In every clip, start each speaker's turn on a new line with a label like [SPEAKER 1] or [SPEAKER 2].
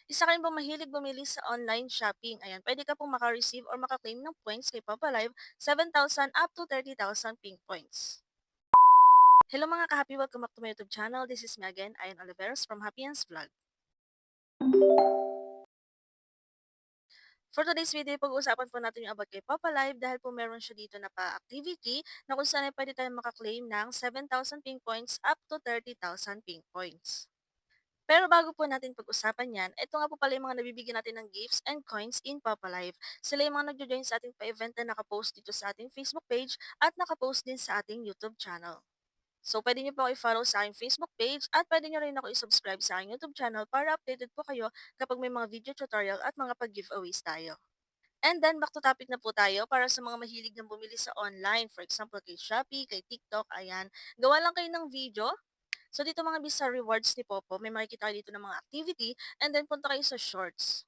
[SPEAKER 1] Isa ka rin bang mahilig bumili sa online shopping? Ayan, pwede ka pong maka-receive or maka-claim ng points kay Papa Live, 7,000 up to 30,000 pink points. Hello mga ka-happy, welcome back to my YouTube channel. This is me again, Ayan Oliveros from Happy Hands Vlog. For today's video, pag-uusapan po natin yung about kay Papa Live dahil po meron siya dito na pa-activity na kung saan ay pwede tayong maka-claim ng 7,000 pink points up to 30,000 pink points. Pero bago po natin pag-usapan yan, ito nga po pala yung mga nabibigyan natin ng gifts and coins in Papa Live. Sila yung mga nagjo-join sa ating pa-event na nakapost dito sa ating Facebook page at nakapost din sa ating YouTube channel. So, pwede nyo po ako i-follow sa aking Facebook page at pwede nyo rin ako i-subscribe sa aking YouTube channel para updated po kayo kapag may mga video tutorial at mga pag-giveaways tayo. And then, back to topic na po tayo para sa mga mahilig na bumili sa online. For example, kay Shopee, kay TikTok, ayan. Gawa lang kayo ng video. So, dito mga bisa rewards ni Popo, may makikita kayo dito ng mga activity and then punta kayo sa shorts.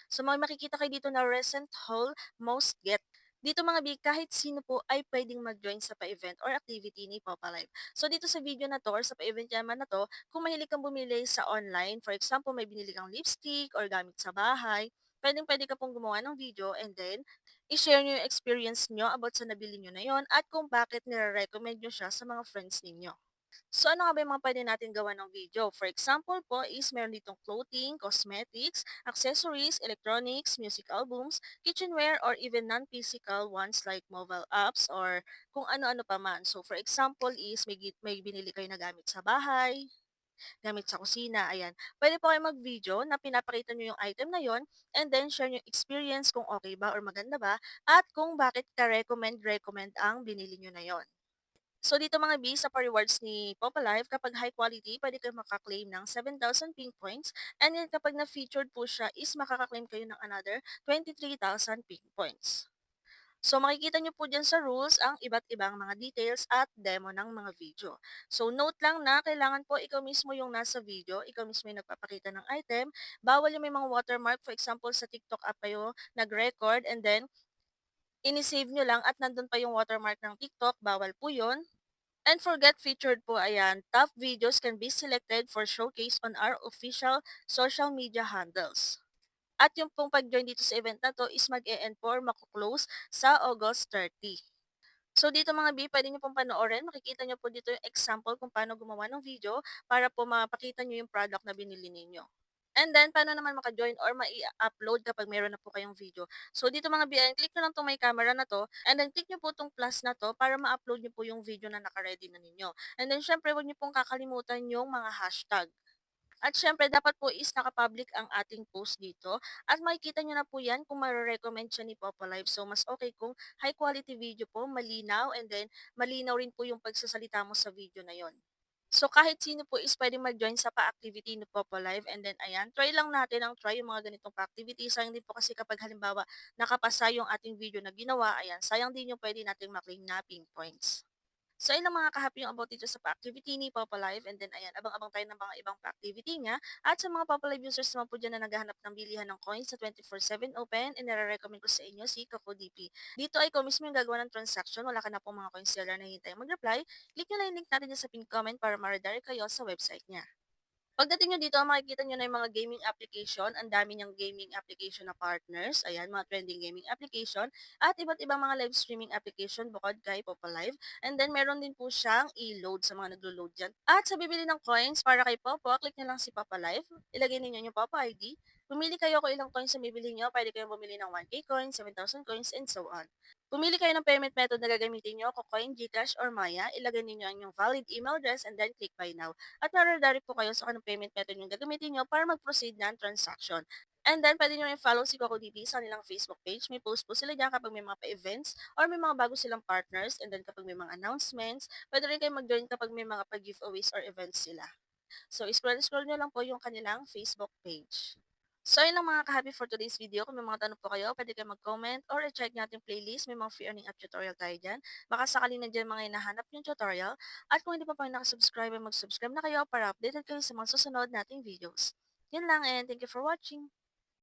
[SPEAKER 1] So, may makikita kayo dito na recent haul most get. Dito mga big, kahit sino po ay pwedeng mag-join sa pa-event or activity ni Popa Live. So dito sa video na to or sa pa-event naman na to, kung mahilig kang bumili sa online, for example, may binili kang lipstick or gamit sa bahay, pwedeng-pwede ka pong gumawa ng video and then i-share nyo yung experience nyo about sa nabili nyo na yon at kung bakit nire-recommend nyo siya sa mga friends ninyo. So ano nga ba yung mga pwede natin gawa ng video? For example po is meron ditong clothing, cosmetics, accessories, electronics, music albums, kitchenware, or even non-physical ones like mobile apps or kung ano-ano pa man. So for example is may binili kayo na gamit sa bahay, gamit sa kusina, ayan. Pwede po kayo mag-video na pinapakita nyo yung item na yon and then share yung experience kung okay ba or maganda ba at kung bakit ka-recommend ang binili nyo na yon. So dito mga B, sa pa-rewards ni Popa Live, kapag high quality, pwede kayo makaklaim ng 7,000 pink points. And then kapag na-featured po siya, is makakaklaim kayo ng another 23,000 pink points. So makikita nyo po dyan sa rules ang iba't ibang mga details at demo ng mga video. So note lang na kailangan po ikaw mismo yung nasa video, ikaw mismo yung nagpapakita ng item. Bawal yung may mga watermark, for example sa TikTok app kayo nag-record and then inisave nyo lang at nandun pa yung watermark ng TikTok, bawal po yun. And forget featured po, ayan, top videos can be selected for showcase on our official social media handles. At yung pong pag-join dito sa event na to is mag-e-end po or mako-close sa August 30. So dito mga B, pwede nyo pong panoorin. Makikita nyo po dito yung example kung paano gumawa ng video para po mapakita nyo yung product na binili ninyo. And then, paano naman maka-join or ma-upload kapag meron na po kayong video. So, dito mga BN, click nyo lang itong may camera na to, and then click nyo po itong plus na to para ma-upload nyo po yung video na naka-ready na ninyo. And then, syempre, huwag nyo pong kakalimutan yung mga hashtag. At syempre, dapat po is naka-public ang ating post dito. At makikita nyo na po yan kung ma-recommend siya ni Popo Live. So, mas okay kung high quality video po, malinaw, and then malinaw rin po yung pagsasalita mo sa video na yon. So, kahit sino po is pwedeng mag-join sa pa-activity ni Popo Live. And then, ayan, try lang natin ang try yung mga ganitong pa-activity. Sayang din po kasi kapag halimbawa nakapasa yung ating video na ginawa, ayan, sayang din yung pwede nating maklaim na pink points. So, ayun lang mga ka-happy yung about dito sa pa-activity ni Papa Live. And then, ayan, abang-abang tayo ng mga ibang pa-activity niya. At sa mga Papa Live users naman po dyan na naghahanap ng bilihan ng coins sa 24/7 open, and nare-recommend ko sa inyo si Kako DP. Dito ay ikaw mismo yung gagawa ng transaction. Wala ka na pong mga coin seller na hintay mag-reply. Click nyo lang yung link natin dyan sa pin comment para ma-redirect kayo sa website niya. Pagdating nyo dito, makikita nyo na yung mga gaming application. Ang dami niyang gaming application na partners. Ayan, mga trending gaming application. At iba't ibang mga live streaming application bukod kay Popa Live. And then, meron din po siyang i-load sa mga naglo-load dyan. At sa bibili ng coins para kay Popo, click nyo lang si Papa Live. Ilagay ninyo yung Papa ID. Pumili kayo kung ilang coins ang bibili nyo. Pwede kayong bumili ng 1K coins, 7,000 coins, and so on. Pumili kayo ng payment method na gagamitin nyo, Kucoin, Gcash, or Maya. Ilagay ninyo ang inyong valid email address and then click buy now. At nare-direct po kayo sa kanong payment method yung gagamitin nyo para mag-proceed ng transaction. And then, pwede nyo rin follow si Coco DB sa nilang Facebook page. May post po sila dyan kapag may mga pa-events or may mga bago silang partners. And then, kapag may mga announcements, pwede rin kayo mag-join kapag may mga pag-giveaways or events sila. So, scroll-scroll nyo lang po yung kanilang Facebook page. So, yun lang mga ka-happy for today's video. Kung may mga tanong po kayo, pwede kayo mag-comment or i-check natin playlist. May mga free earning app tutorial tayo dyan. Baka sakali na dyan mga hinahanap yung tutorial. At kung hindi pa po kayo nakasubscribe, mag-subscribe na kayo para updated kayo sa mga susunod nating videos. Yun lang and thank you for watching.